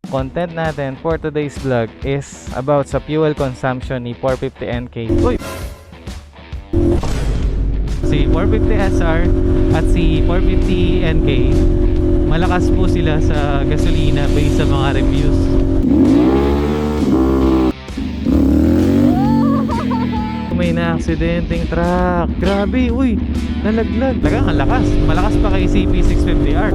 Content natin for today's vlog is about sa fuel consumption ni 450NK. Uy! Si 450SR at si 450NK, malakas po sila sa gasolina based sa mga reviews. May na-aksidenteng truck. Grabe, uy! Nalaglag. Tagang ang lakas. Malakas pa kay CP650R.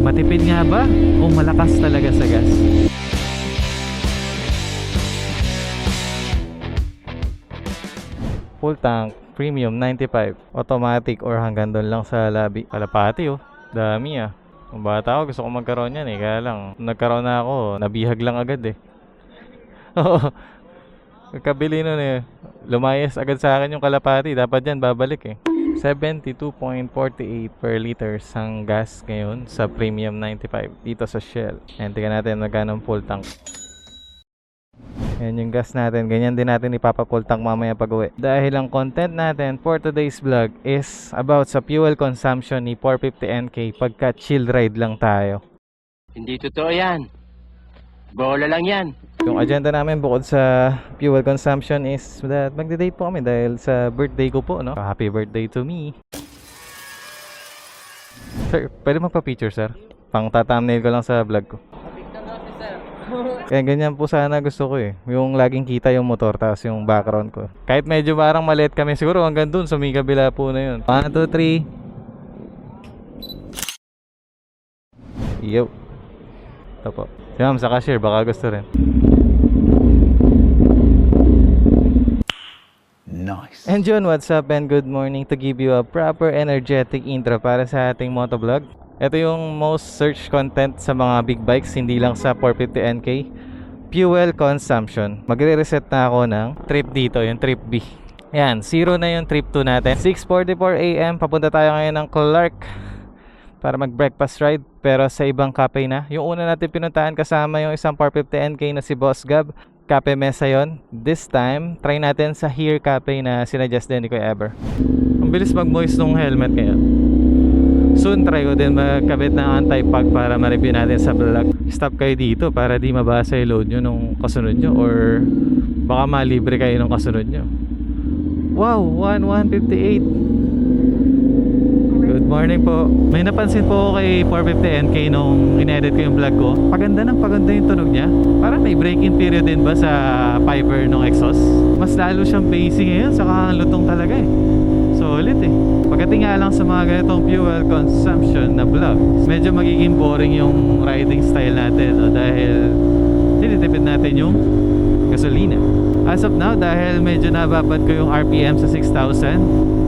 Matipid nga ba? O malakas talaga sa gas? Full tank, premium 95, automatic or hanggang doon lang sa labi. Kalapati oh, dami ah. Kung bata ako gusto ko magkaroon yan eh, kaya lang nagkaroon na ako, nabihag lang agad eh. Oo, kabili nun eh, lumayas agad sa akin yung kalapati, dapat yan babalik eh. 72.48 per liters ang gas ngayon sa premium 95 dito sa Shell. And tingnan natin magkano ang full tank. Yan yung gas natin. Ganyan din natin ipapa-full tank mamaya pag uwi. Dahil ang content natin for today's vlog is about sa fuel consumption ni 450NK pagka chill ride lang tayo. Hindi totoo yan. Bola lang yan. Yung agenda namin bukod sa fuel consumption is that magde-date po kami dahil sa birthday ko po, no? Happy birthday to me. Sir, pwede magpa-picture, sir? Pang thumbnail ko lang sa vlog ko. Kaya ganyan po sana gusto ko eh. Yung laging kita yung motor tapos yung background ko. Kahit medyo parang maliit kami siguro hanggang dun sa may kabila po na yun. 1, 2, 3. Yo. Ito po. Si ma'am sa cashier baka gusto rin. Nice. And John, what's up and good morning to give you a proper energetic intro para sa ating motovlog. Ito yung most search content sa mga big bikes, hindi lang sa 450NK. Fuel consumption. Magre-reset na ako ng trip dito, yung trip B. Yan, 0 na yung trip 2 natin. 6:44 AM, papunta tayo ngayon ng Clark para mag-breakfast ride, pero sa ibang cafe na. Yung una natin pinuntahan kasama yung isang 450NK na si Boss Gab. Cafe Mesa yon. This time, try natin sa Here Cafe na sinadjust din ni Kuya Ever. Ang bilis mag-moist ng helmet ngayon. Soon, try ko din magkabit ng anti-pag para ma-review natin sa vlog. Stop kayo dito para di mabasa yung load nyo nung kasunod nyo or baka malibre kayo nung kasunod nyo. Wow, 1158. Good morning po. May napansin po ako kay 450NK nung in-edit ko yung vlog ko. Paganda yung tunog niya. Parang may break-in period din ba sa fiber ng exhaust? Mas lalo siyang pacing ngayon, saka lutong talaga eh. Solid eh. Pagdating nga lang sa mga ganitong fuel consumption na vlog, medyo magiging boring yung riding style natin, no? Dahil tinitipid natin yung gasolina. As of now, dahil medyo nababad ko yung RPM sa 6,000,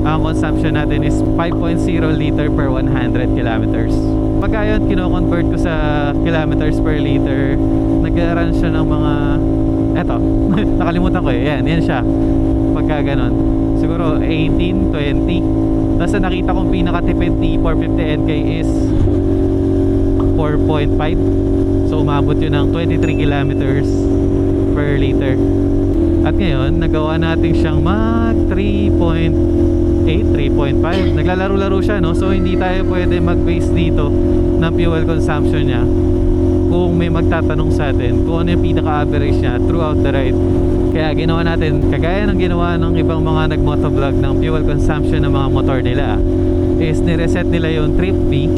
ang consumption natin is 5.0 liter per 100 kilometers. Pagka yun, kino-convert ko sa kilometers per liter, nag-run siya ng mga eto, nakalimutan ko eh, yan siya. Pagka ganon, siguro 18, 20. Tapos nakita kong pinakatipid ni 450NK is 4.5. So umabot yun ng 23 kilometers per liter. At ngayon, nagawa natin siyang mag 3.8, 3.5. Naglalaro-laro siya, no? So hindi tayo pwede mag-base dito ng fuel consumption niya kung may magtatanong sa atin kung ano yung pinaka-average niya throughout the ride. Kaya ginawa natin, kagaya ng ginawa ng ibang mga nag-motovlog ng fuel consumption ng mga motor nila, is nireset nila yung trip B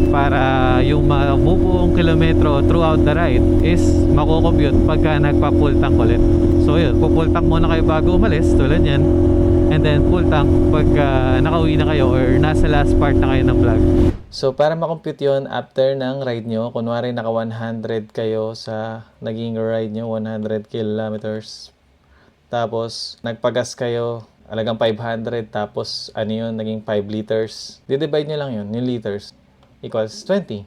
para yung mabubuong kilometro throughout the ride is makukompute pagka nagpa-full tank ulit. So yun, full tank muna kayo bago umalis, tulad yan. And then full tank pagka nakauwi na kayo or nasa last part na kayo ng vlog. So para makompute yun after ng ride nyo, kunwari naka 100 kayo sa naging ride nyo, 100 kilometers. Tapos nagpagas kayo, alagang 500, tapos ano yun, naging 5 liters. Di-divide nyo lang yun, yung liters. Equals 20.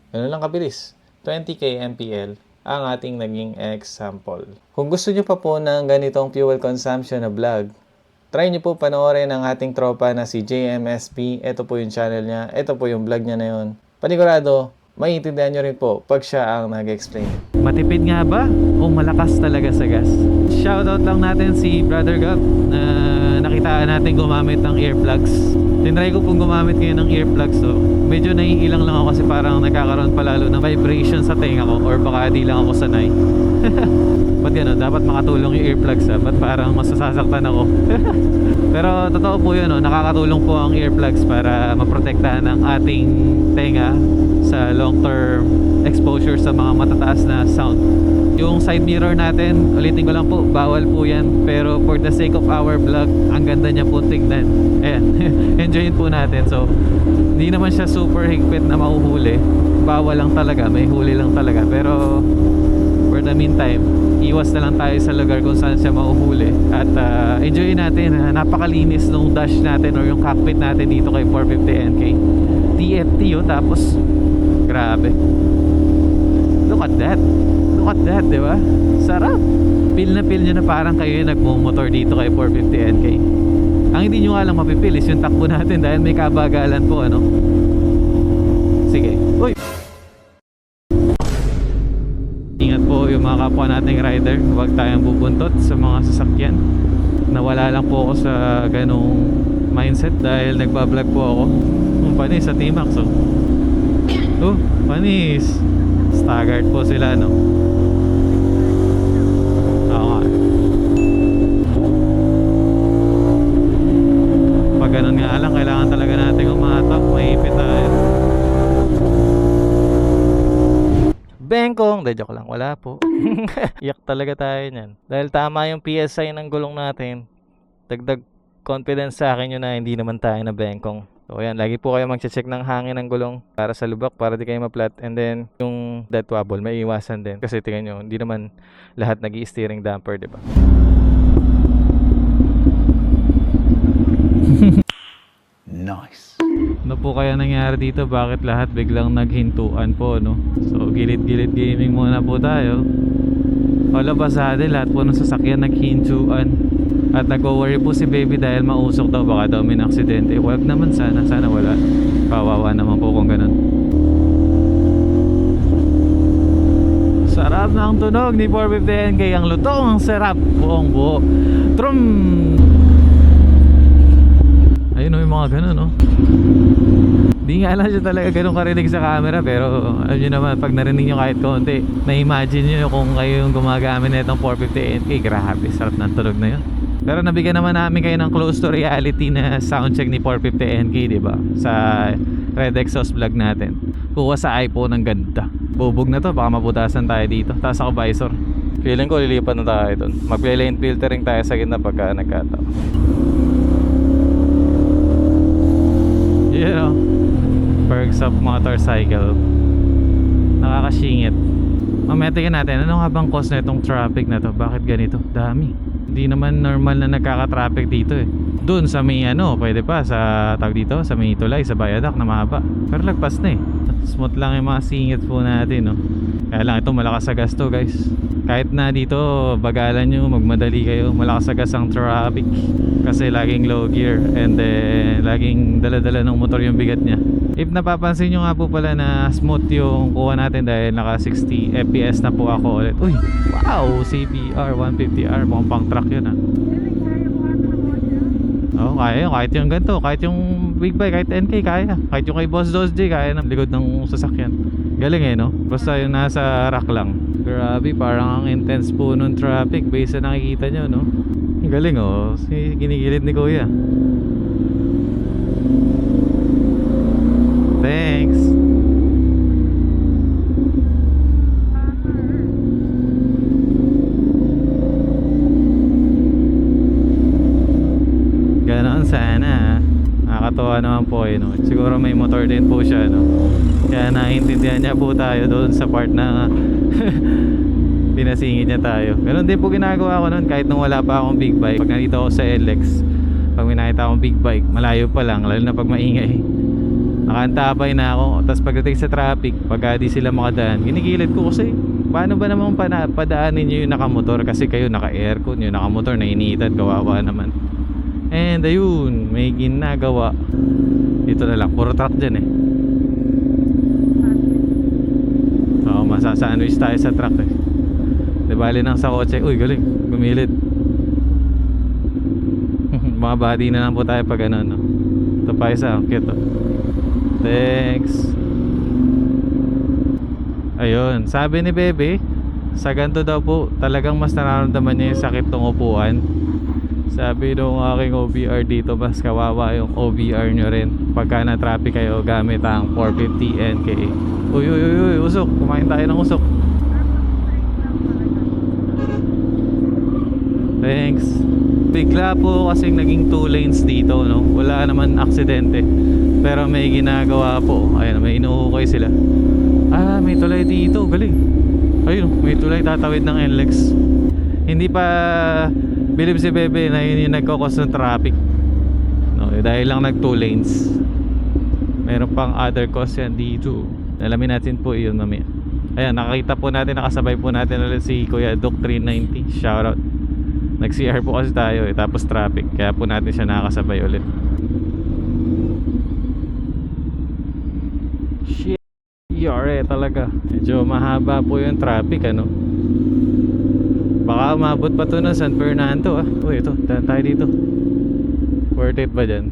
Ganun lang kabilis. 20 kmpl ang ating naging example. Kung gusto nyo pa po ng ganitong fuel consumption na vlog, try nyo po panoorin ang ating tropa na si JMSP. Ito po yung channel niya. Ito po yung vlog niya na yun. Panigurado, maiintindihan nyo rin po pag siya ang nag-explain. Matipid nga ba? O malakas talaga sa gas? Shoutout lang natin si Brother Gab na nakitaan natin gumamit ng earplugs. Tinry ko pong gumamit ngayon ng earplugs, so medyo naiilang lang ako kasi parang nagkakaroon palalo ng vibration sa tenga ko, or baka di lang ako sanay. Ba't gano'n? Dapat makatulong yung earplugs ba't parang masasasaktan ako? Pero totoo po yun, no? Nakakatulong po ang earplugs para maprotektahan ang ating tenga sa long term exposure sa mga matataas na sound. Yung side mirror natin, ulitin ko lang po, bawal po yan. Pero for the sake of our vlog, ang ganda niya po tignan. Ayan, enjoyin po natin. So, hindi naman siya super higpit na mahuhuli. Bawal lang talaga, may huli lang talaga. Pero for the meantime, iwas na lang tayo sa lugar kung saan siya mahuhuli. At enjoyin natin. Napakalinis nung dash natin or yung cockpit natin dito kay 450NK. TFT yun, tapos grabe. Look at that. Look at that, di ba? Sarap. Feel nyo na parang kayo yung nagmumotor dito kay 450NK. Ang hindi nyo nga lang mapipil is yung takbo natin dahil may kabagalan po, ano? Sige. Uy! Ingat po yung mga kapwa nating rider. Huwag tayong bubuntot sa mga sasakyan. Nawala lang po ako sa ganong mindset dahil nagbablog po ako. Panis sa T-Max, oh. Oh, panis. Staggered po sila, no? Oo nga. Pag ganun nga lang, kailangan talaga natin umatap. Maipit tayo. Bengkong! De, joke lang. Wala po. Iyak talaga tayo niyan. Dahil tama yung PSI ng gulong natin. Dagdag confidence sa akin yun na hindi naman tayo na bengkong. So ayan, lagi po kayo magche-check ng hangin ng gulong para sa lubak, para di kayo ma-flat. And then yung dead wobble, may iwasan din. Kasi tingnan nyo, hindi naman lahat nag-i-steering damper, di ba? Nice. Ano po kaya nangyari dito? Bakit lahat biglang naghintuan po, no? So gilid-gilid gaming muna po tayo. Wala basade, lahat po ng sasakyan naghintuan. At nag-worry po si baby dahil mausok daw, baka daw may aksidente. Wag naman sana, sana wala. Kawawa naman po kung ganun. Sarap na ang tunog ni 450NK. Ang lutong, ang sarap. Buong buo. Trum! Ayun o, yung mga ganun, no? Di nga lang siya talaga ganun karinig sa camera. Pero alam nyo naman, pag narinig nyo kahit konti, na-imagine nyo kung kayo yung gumagamit na itong 450NK. Grabe, sarap ng tunog na yun. Pero nabigyan naman namin kayo ng close to reality na soundcheck ni 450NK, diba? Sa Red Exhaust vlog natin. Kuha sa iPhone, ang ganda. Bubog na to, baka mabutasan tayo dito. Taas ako visor. Feeling ko lilipat na tayo dun. Mag-lane filtering tayo sa gitna pagka nagkataon. You know, perks of motorcycle. Nakakasingit. Mamaya tingnan natin, ano nga bang cause na itong traffic na to? Bakit ganito? Dami. Hindi naman normal na nagkaka-traffic dito eh. Doon sa may ano, pwede pa sa tawag dito, sa may tulay, sa Viaduct na mahaba. Pero lagpas na eh. Smooth lang yung mga singit po natin, no. Kaya lang ito, malakas sa gas to, guys. Kahit na dito, bagalan nyo, magmadali kayo. Malakas sa gas ang traffic. Kasi laging low gear. And then, laging dala-dala ng motor yung bigat niya. If napapansin nyo nga po pala na smooth yung kuha natin dahil naka 60 fps na po ako ulit. Uy, wow, CBR 150R, mukhang pang truck yun ah. Oo, kaya yun, kahit yung ganito, kahit yung big bike, kahit NK, kaya. Kahit yung kay Boss Dosj, kaya ng likod ng sasakyan. Galing eh, no? Basta yung nasa rack lang. Grabe, parang ang intense po nung traffic based sa nakikita nyo, no? Galing oh, ginigilid ni Kuya. Thanks. Ganon sana. Nakakatawa naman po yun, no? Siguro may motor din po siya, no? Kaya naiintindihan niya po tayo doon sa part na pinasingit niya tayo. Ganun din po ginagawa ko noon kahit nung wala pa akong big bike. Pag nandito ako sa LX, pag may nakita akong big bike, malayo pa lang, lalo na pag maingay, nakaantabay na ako. Tapos pagdating sa traffic, pag di sila makadaan, ginigilid ko kasi paano ba namang padaanin nyo yung nakamotor? Kasi kayo naka-aircon, yung nakamotor na initan, kawawa naman. And ayun, may ginagawa. Dito na lang, puro truck dyan eh. Oo, masasandwich tayo sa truck eh. Di bali nang sa kotse. Uy, galing, gumilid. Mga body na lang po tayo pag ano, no? Ito pa isa, ang cute oh. Thanks. Ayun, sabi ni Bebe, sa ganito daw po, talagang mas nararamdaman niya yung sakit ng upuan. Sabi nung aking OBR dito, mas kawawa yung OBR nyo rin pagka na-traffic kayo gamit ang 450 NK. Uy, uy, uy, uy, usok. Kumain tayo ng usok. Thanks. Bigla po kasing naging 2 lanes dito, no? Wala naman aksidente, pero may ginagawa po. Ayun, may inuukay sila. Ah, may tulay dito, galing. Ayun, may tulay, tatawid ng NLEX. Hindi pa bilib si Bebe na yun yung nagkakos ng traffic, no? Dahil lang nag 2 lanes. Meron pang other cause yan dito. Alamin natin po yun mamaya. Ayan, nakakita po natin, nakasabay po natin ulit si Kuya Doc 390. Shoutout. Nag-CR po kasi tayo eh, tapos traffic, kaya po natin siya nakakasabay ulit. Shit, yare talaga. Medyo mahaba po yung traffic, ano. Baka umabot pa to ng San Fernando ah. Uy, ito, daan tayo dito. Worth it ba dyan?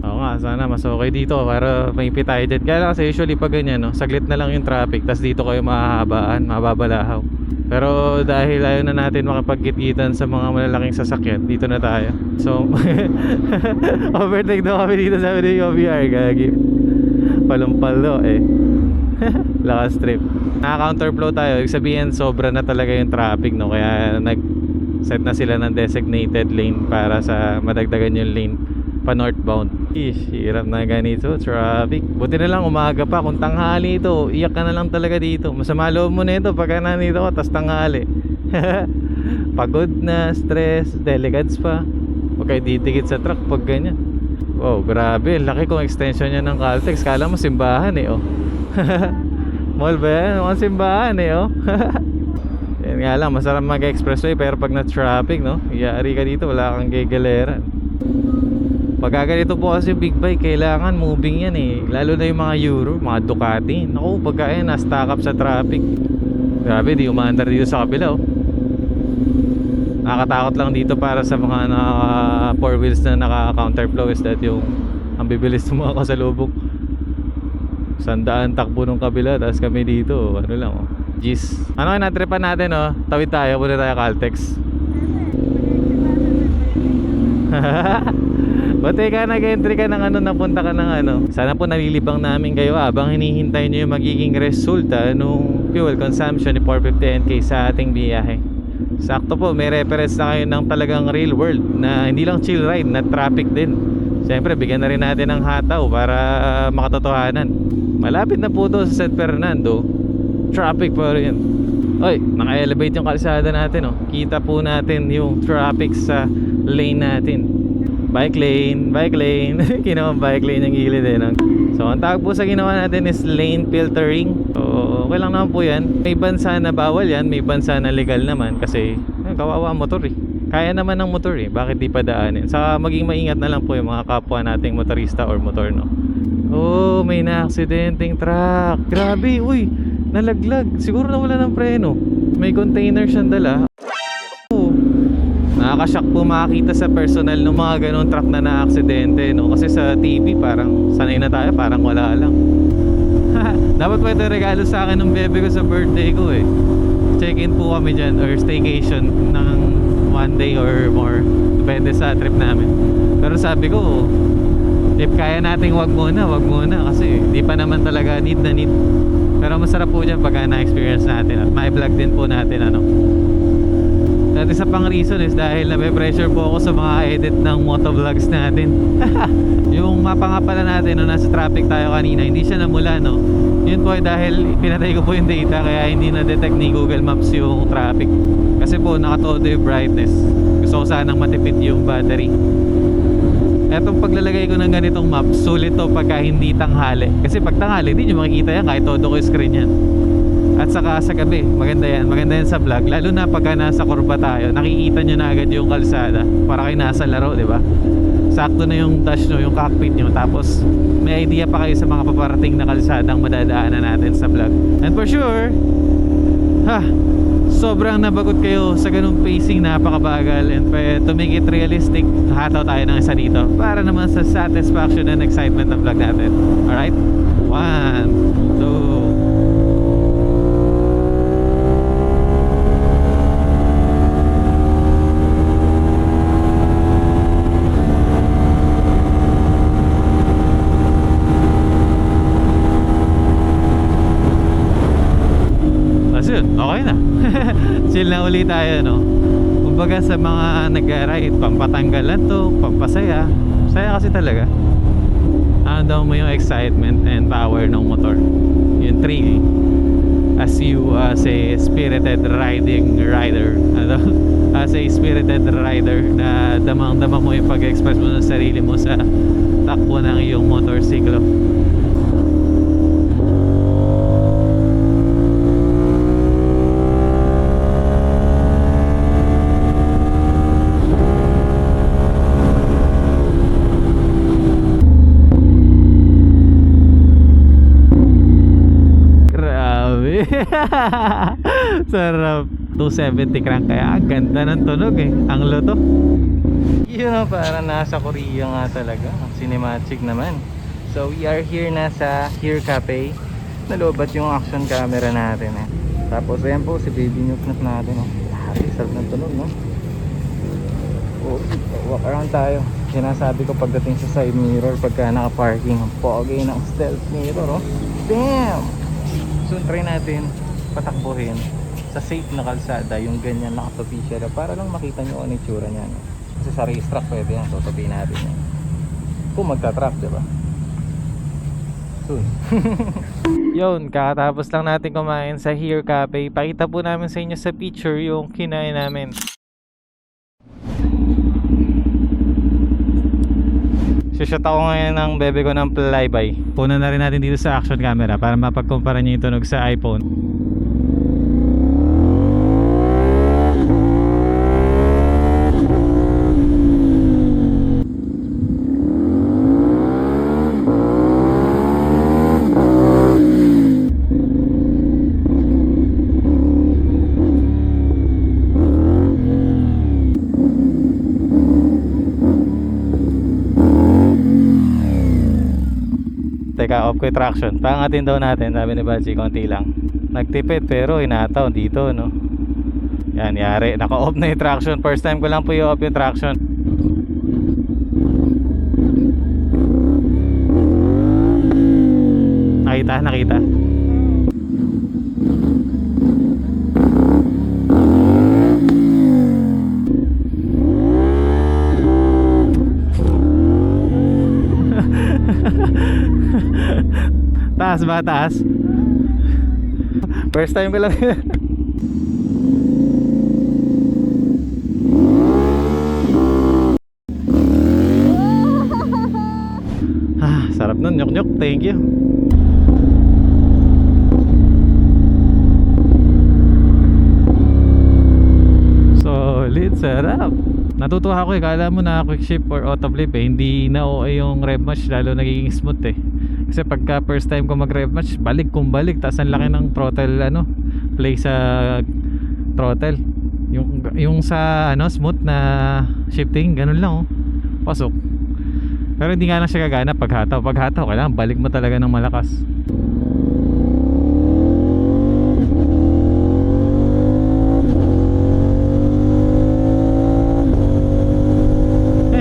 Oo nga, sana mas okay dito para maipit tayo dyan. Kaya lang kasi usually pag ganyan, no, saglit na lang yung traffic, tas dito kayo mahahabaan, mababalahaw. Pero dahil ayaw na natin makapagkit-kitan sa mga malalaking sasakyan, dito na tayo. So, overtake daw kami dito, sabi ni OBR, gagi. Palumpalo eh. Lakas trip. Naka-counterflow tayo, ibig sabihin sobra na talaga yung traffic, no? Kaya nag-set na sila ng designated lane para sa madagdagan yung lane pa northbound. Ish, hirap na ganito, traffic. Buti na lang umaga pa, kung tanghali ito, iyak ka na lang talaga dito. Masama loob mo na ito pagka nandito ka, tas tanghali. Pagod na, stress, delegates pa. Huwag kayo didikit sa truck pag ganyan. Wow, grabe, laki kong extension niya ng Caltex. Kala mo simbahan eh, oh. Mall ba yan? Mukhang simbahan eh, oh. Yan nga lang, masarap mag-expressway, pero pag na-traffic, no, iyari ka dito, wala kang gigaleran. Pagka ganito po kasi big bike, kailangan moving yan eh. Lalo na yung mga Euro, mga Ducati. Naku, pagka yan, na-stack up sa traffic. Grabe, di umaandar dito sa kabila oh. Nakakatakot lang dito para sa mga naka 4 wheels na naka-counterflow is that yung ang bibilis ng mga kasalubong. 100 takbo nung kabila, tapos kami dito, ano lang oh. Jeez. Ano kaya natripan natin oh? Tawid tayo, punta tayo Caltex. Buti ka nag-entry ka ng ano, napunta ka ng ano. Sana po nalilibang namin kayo habang hinihintay nyo yung magiging resulta nung fuel consumption ni 450 NK sa ating biyahe. Sakto po, may reference na kayo ng talagang real world na hindi lang chill ride, na traffic din. Siyempre, bigyan na rin natin ng hataw para makatotohanan. Malapit na po to sa San Fernando, traffic pa rin. Oy, naka-elevate yung kalsada natin oh. Kita po natin yung traffic sa lane natin. Bike lane, bike lane. Ginawang bike lane yung gilid eh, no? So ang tawag po sa ginawa natin is lane filtering. So okay lang naman po yan. May bansa na bawal yan, may bansa na legal naman. Kasi kawawa motor eh. Kaya naman ng motor eh, bakit di pa daanin? Saka maging maingat na lang po yung mga kapwa nating motorista or motor, no? Oh, may na-aksidenteng truck. Grabe, uy, nalaglag. Siguro nawala ng preno. May container siyang dala. Oh, nakakashock po makakita sa personal ng mga ganong truck na na-aksidente, no? Kasi sa TV parang sanay na tayo, parang wala lang. Dapat po ito regalo sa akin ng bebe ko sa birthday ko eh. Check-in po kami dyan or staycation ng 1 day or more, depende sa trip namin. Pero sabi ko, if kaya nating wag muna kasi di pa naman talaga need na need. Pero masarap po dyan pagka na-experience natin at ma-vlog din po natin ano. At isa pang reason is dahil nape-pressure po ako sa mga edit ng motovlogs natin. Yung mapa nga pala natin nung nasa traffic tayo kanina, hindi siya namula, no? Yun po ay dahil pinatay ko po yung data kaya hindi na-detect ni Google Maps yung traffic. Kasi po nakatodo yung brightness. Gusto ko sanang matipid yung battery. Etong paglalagay ko ng ganitong map, sulit to pagka hindi tanghali. Kasi pag tanghali, hindi nyo makikita yan kahit todo ko yung screen yan. At saka sa gabi, maganda yan sa vlog. Lalo na pagka nasa kurba tayo, nakikita nyo na agad yung kalsada. Para kayo nasa laro, di ba? Sakto na yung dash nyo, yung cockpit nyo. Tapos may idea pa kayo sa mga paparating na kalsadang madadaanan natin sa vlog. And for sure, Ha, sobrang nabagot kayo sa ganung pacing, napakabagal. And to make it realistic, hataw tayo ng isa dito para naman sa satisfaction and excitement ng vlog natin. Alright? 1, 2. Okay na. Chill na ulit tayo, no? Kumbaga sa mga nag-ride, pampatanggalan to, pampasaya. Saya kasi talaga. Daw mo yung excitement and power ng motor, yung thrill as you as a spirited riding rider. As a spirited rider na damang-dama mo yung pag-express mo ng sarili mo sa takbo ng iyong motorsiklo. Sarap. 270 crank, kaya ang ganda ng tunog eh. Ang luto. Yun know, para nasa Korea nga talaga. Cinematic naman. So we are here na sa Here Cafe. Nalobat yung action camera natin eh. Tapos ayan po si baby Nuke natin oh. Happy, sarap ng tunog no. Oh, walk around tayo. Sinasabi ko pagdating sa side mirror pagka naka-parking, ang pogi ng stealth mirror oh. Damn! So try natin patakbuhin sa safe na kalsada yung ganyan nakatupi siya para lang makita nyo ano yung tsura niya no? Kasi sa racetrack pwede yan, tutupi natin yan kung magta-track diba soon. Yun, kakatapos lang natin kumain sa Here Cafe. Pakita po namin sa inyo sa picture yung kinain namin. Shoot ako ngayon ng bebe ko ng flyby. Punan na rin natin dito sa action camera para mapagkumpara niyo yung tunog sa iPhone. Teka, off ko yung traction. Pangatin daw natin, sabi ni Bachi, konti lang. Nagtipid pero inataw dito, no? Yan, yari. Naka-off na yung traction. First time ko lang po i-off yung traction. Nakita. Taas ba? Taas? First time ko lang. Sarap nun, nyok-nyok. Thank you. Solid, sarap. Natutuwa ako eh, kala mo na quick shift or auto flip eh. Hindi na OA yung rev match, lalo nagiging smooth eh. Kasi pagka first time ko mag rev match, balik tas ang laki ng throttle play sa throttle. Yung sa smooth na shifting, ganun lang oh. Pasok. Pero hindi nga lang siya gagana pag hataw. Pag hataw, kailangan balik mo talaga ng malakas.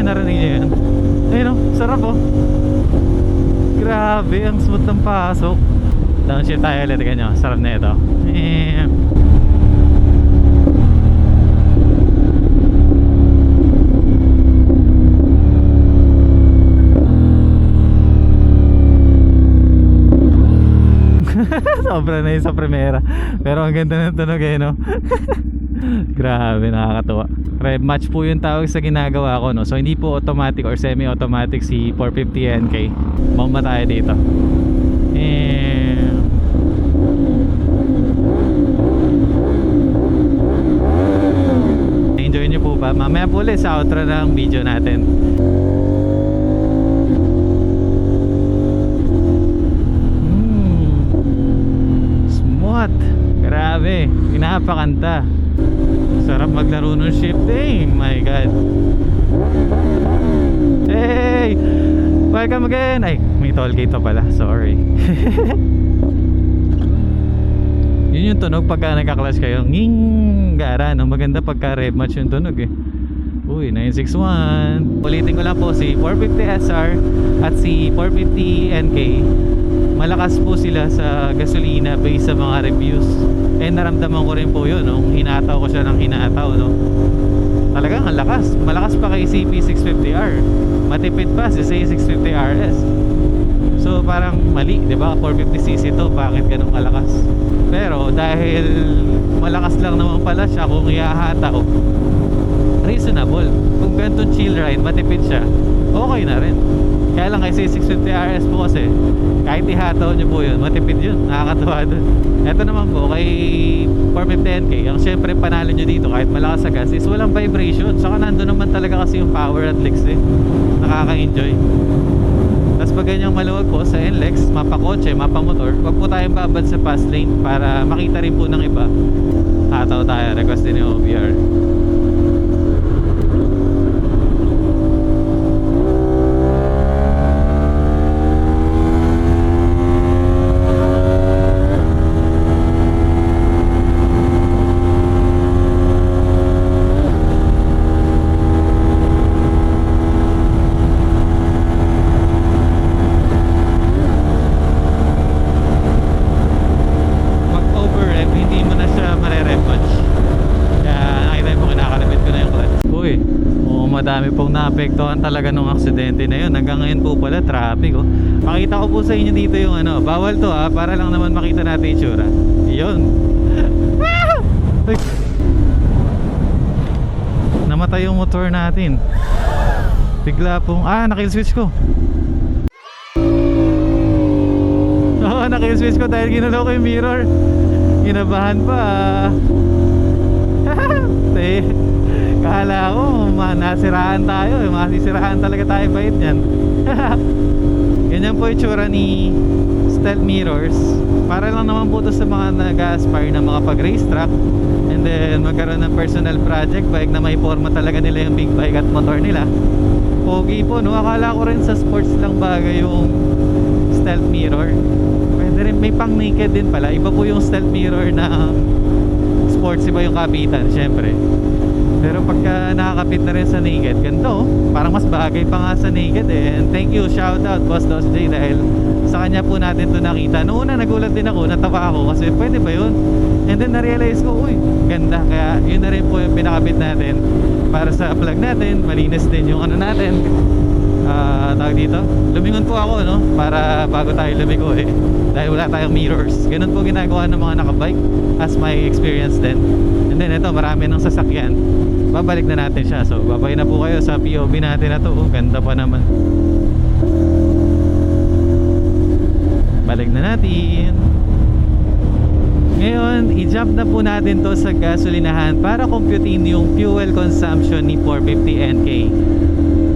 Narinig niyo yan? Ayun o, sarap o. Grabe, ang smooth ng pasok. Downshift tayo ulit, ganyan. Sarap na ito. Sobra na yun sa primera. Pero ang ganda ng tunog eh, no? Grabe, nakakatuwa. Rev match po yung tawag sa ginagawa ko, no? So hindi po automatic or semi-automatic si 450 NK. Bumba tayo dito. Enjoy nyo po ba? Mamaya po ulit sa outro ng video natin. Smooth. Grabe. napakanta. Sarap maglaro ng shifting. My God. Hey! Welcome again. Ay, may toll gate pa pala. Sorry. Yun yung tunog pagka nagka-clash kayo. Nging gara, no? Maganda pagka rev match yung tunog eh. Uy, 961. Ulitin ko lang po, si 450 SR at si 450 NK, malakas po sila sa gasolina based sa mga reviews. And naramdaman ko rin po yun nung hinataw ko siya ng hinataw, no? Talagang ang lakas. Malakas pa kay CP650R. Matipid pa si CA650RS. So parang mali, di ba? 450cc to, bakit ganun kalakas? Pero dahil malakas lang naman pala siya kung ihahataw, reasonable. Kung ganitong chill ride, matipid siya, okay na rin. Kaya lang kay CA650RS po kasi, kahit ihataw nyo po yun, matipid yun. Nakakatawa dun. Ito naman po, kay 450NK, ang syempre panalo nyo dito kahit malakas sa gas is walang vibration. Saka nandun naman talaga kasi yung power at legs eh. Nakaka-enjoy. Tapos pag ganyang maluwag po sa NLEX, mapakotse, mapamotor, wag po tayong babad sa fast lane para makita rin po ng iba. Hataw tayo, request din yung OBR. Madami pong naapektuhan talaga nung aksidente na yun. Hanggang ngayon po pala traffic oh. Pakita ko po sa inyo dito yung ano, bawal to ha, para lang naman makita natin yung tsura. Yun. Namatay yung motor natin. Bigla pong nakill switch ko. Oo, nakill switch ko dahil ginalaw ko yung mirror. Ginabahan pa. Kala ko nasiraan tayo, masisiraan talaga tayo bait yan. Ganyan po yung tsura ni stealth mirrors. Para lang naman po ito sa mga nag-aspire na mga pag-race track, and then magkaroon ng personal project bike na may forma talaga nila yung big bike at motor nila. Pogi po no, akala ko rin sa sports lang bagay yung stealth mirror. Pwede rin, may pang naked din pala. Iba po yung stealth mirror na sports, iba yung kapitan syempre. Pero pagka nakakapit na rin sa naked, ganito, parang mas bagay pa nga sa naked eh. And thank you, shout out Boss Dos J, dahil sa kanya po natin to nakita. Noong una nagulat din ako, natawa ako kasi pwede ba yun? And then na-realize ko, uy, ganda. Kaya yun na rin po yung pinakabit natin para sa vlog natin. Malinis din yung ano natin. Tawag dito, lumingon po ako no, para bago tayo lumiko eh, dahil wala tayong mirrors. Ganun po ginagawa ng mga nakabike, as my experience din. And then ito, marami ng sasakyan, babalik na natin siya. So babay na po kayo sa POV natin na to. Ganda pa naman. Balik na natin. Ngayon, i-jump na po natin to sa gasolinahan para computein yung fuel consumption ni 450NK.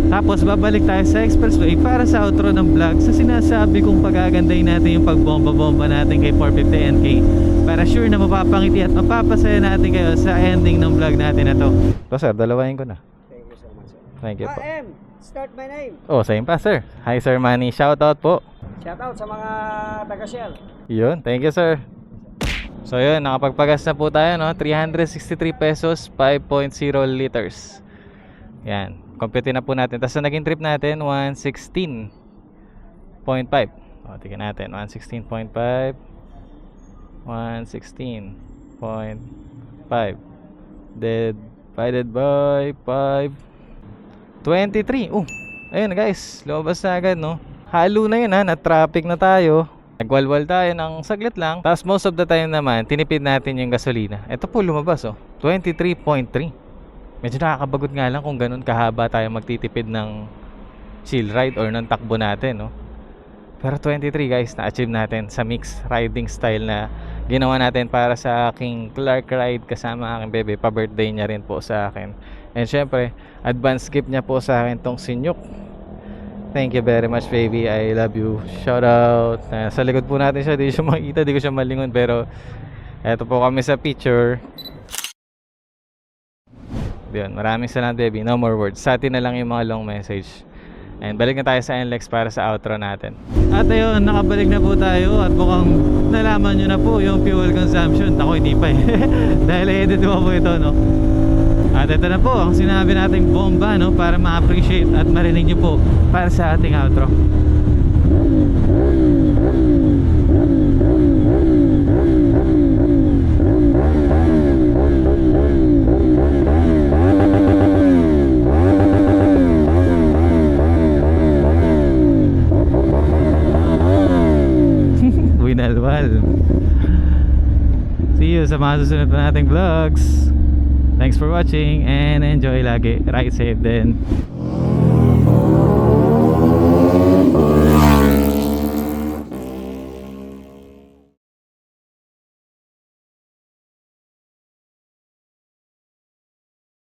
Tapos babalik tayo sa expressway para sa outro ng vlog sa sinasabi kong pagagandahin natin yung pagbomba-bomba natin kay 450NK, para sure na mapapangiti at mapapasaya natin kayo sa ending ng vlog natin na to. So sir, dalawahin ko na. Thank you so much, sir. Thank you po. M, start my name. Oh, same pa sir. Hi Sir Manny, shoutout po. Shout out sa mga taga-Shell. Yun, thank you sir. So yun, nakapagpagas na po tayo no, 363 pesos, 5.0 liters. Yan, compute na po natin. Tapos naging trip natin 116.5. O, tingnan natin, 116.5 116.5 divided by 5, 23. Ayun guys, lumabas na agad no. Halo na yun ha, na-traffic na tayo. Nagwalwal tayo ng saglit lang. Tapos most of the time naman, tinipid natin yung gasolina. Ito po lumabas 23.3. Medyo nakakabagot nga lang kung ganun kahaba tayo magtitipid ng chill ride or ng takbo natin no. Pero 23 guys, na-achieve natin sa mix riding style na ginawa natin para sa aking Clark ride kasama aking bebe. Pa-birthday niya rin po sa akin. And syempre, advance gift niya po sa akin tong Sinyuk. Thank you very much baby, I love you. Shout out. Sa likod po natin siya, di siya makikita, di ko siya malingon, pero Eto po kami sa picture. Yun, maraming salamat baby. No more words. Sa atin na lang yung mga long message. And balik na tayo sa NLEX para sa outro natin. At ayun, nakabalik na po tayo. At mukhang nalaman nyo na po yung fuel consumption. Ako hindi pa eh. Dahil edit mo po ito, no? At ito na po ang sinabi nating bomba, no? Para ma-appreciate at marinig nyo po para sa ating outro. Winalwal. See you sa mga susunod pa nating vlogs. Thanks for watching and enjoy lagi. Ride safe din.